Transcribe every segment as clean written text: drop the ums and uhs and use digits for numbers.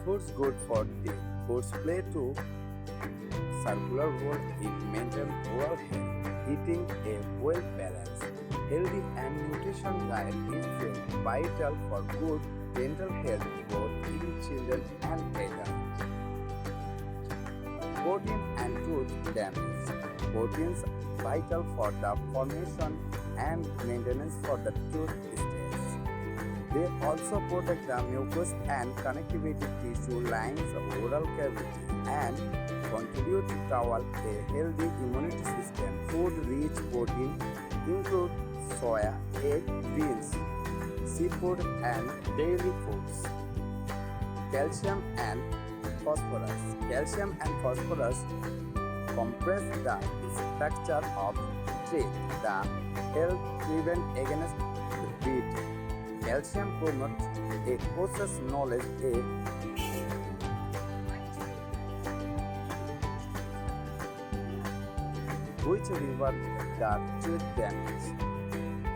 Foods good for the foods play to circular role in maintaining oral health. Eating a well-balanced, healthy and nutrition diet is vital for good dental health both in children and adults. Protein and tooth damage. Proteins vital for the formation and maintenance for the tooth stays. They also protect the mucous and connectivity tissue lines of oral cavity and contribute toward a healthy immunity system. Food-rich protein include soya, egg, beans, seafood, and dairy foods. Calcium and phosphorus. Calcium and phosphorus compress the structure of teeth. The help prevent against teeth. Calcium promotes a process knowledge which reverse the tooth damage.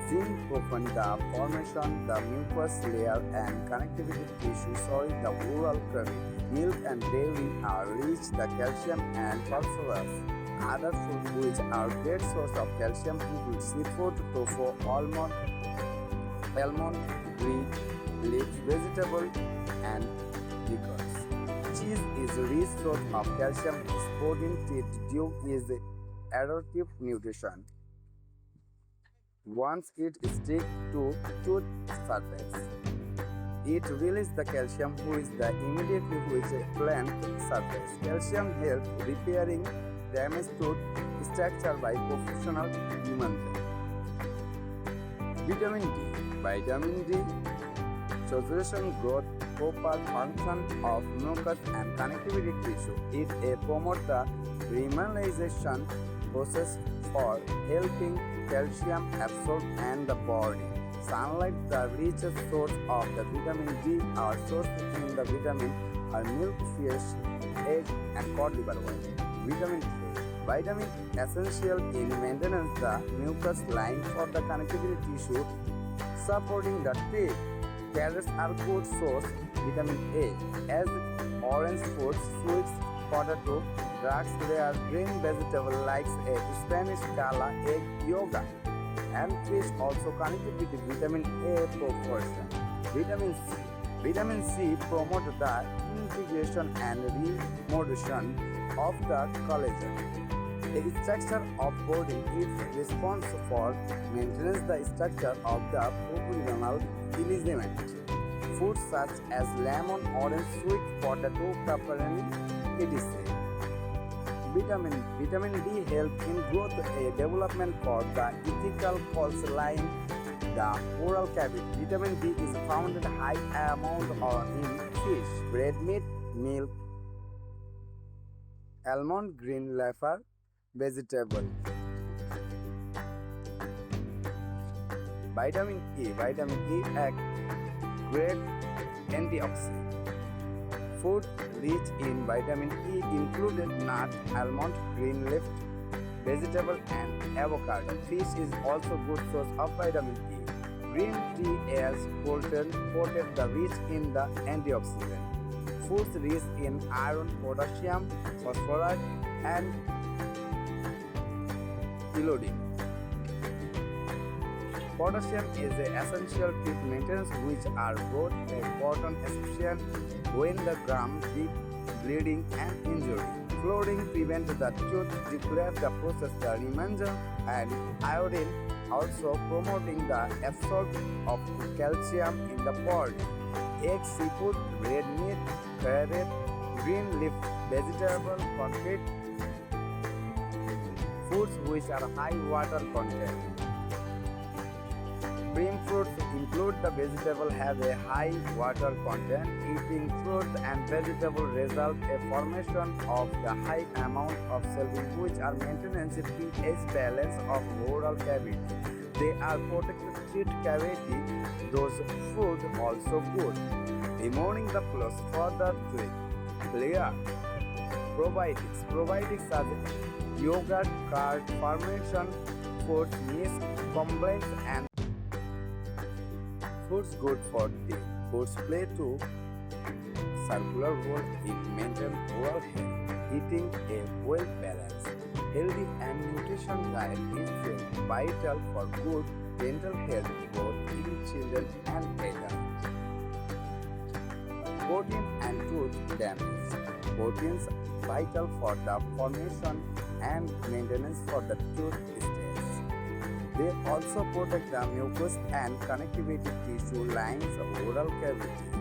Zinc prevents the formation, the mucous layer and connectivity tissue soil the oral cavity. Milk and dairy are rich the calcium and phosphorus. Other foods which are great source of calcium include seafood, tofu, almond, wheat, leaf vegetable, and liquors. Cheese is a rich source of calcium, supporting teeth due is adaptive nutrition. Once it sticks to tooth surface, it releases the calcium which the immediately which plant surface. Calcium helps repairing damaged tooth structure by professional human. Vitamin D. Vitamin D saturation growth, proper function of mucus and connectivity tissue. It promotes the remineralization process for helping calcium absorb and the body. Sunlight, the richest source of the vitamin D, are sourced in the vitamin are milk, fish, egg, and cod liver oil. Vitamin K. Vitamin essential in maintenance the mucous line for the connectivity tissue, supporting the teeth. Carrots are good source vitamin A, as orange fruits, sweets, potato, drugs, rare green vegetable like a Spanish cala, egg, yogurt, and fish also connected with vitamin A proportion. Vitamin C. Vitamin C promotes the integration and remodulation of the collagen. The structure of body is responsible for maintenance the structure of the pulmonal ligament. Foods such as lemon, orange, sweet potato, pepperoni, etc. Vitamin D helps in growth development for the ethical pulse line, the oral cavity. Vitamin D is found in high amount in fish, red meat, milk, almond, green leaf vegetable. Vitamin E. Vitamin E acts great antioxidant. Food rich in vitamin E included nut, almond, green leaf, vegetable, and avocado. Fish is also good source of vitamin E. Green tea is potent the rich in the antioxidant. Foods rich in iron, potassium, phosphorus, and iodine. Potassium is essential tooth maintenance, which are both important especially when the gum, bleeding, and injury. Fluoride prevents the tooth decay the process the remainder, and iodine also promoting the absorption of calcium in the body. Egg, seafood, red meat, carrot, green leaf vegetable contain foods which are high water content. Green fruits include the vegetable have a high water content. Eating fruits and vegetables result a formation of the high amount of cells which are maintenance pH balance of oral cavity. They are protected teeth cavity. Those food also good. Removing the plus further tooth layer. Probiotics are yogurt, curd, fermentation, food, yeast, complex, and foods good for teeth. Foods play to circular role in maintaining oral health. Eating a well-balanced, healthy and nutrition diet is vital for good dental health both in children and adults. Protein and tooth damage. Proteins vital for the formation and maintenance for the tooth stays. They also protect the mucus and connectivity tissue lines of oral cavity.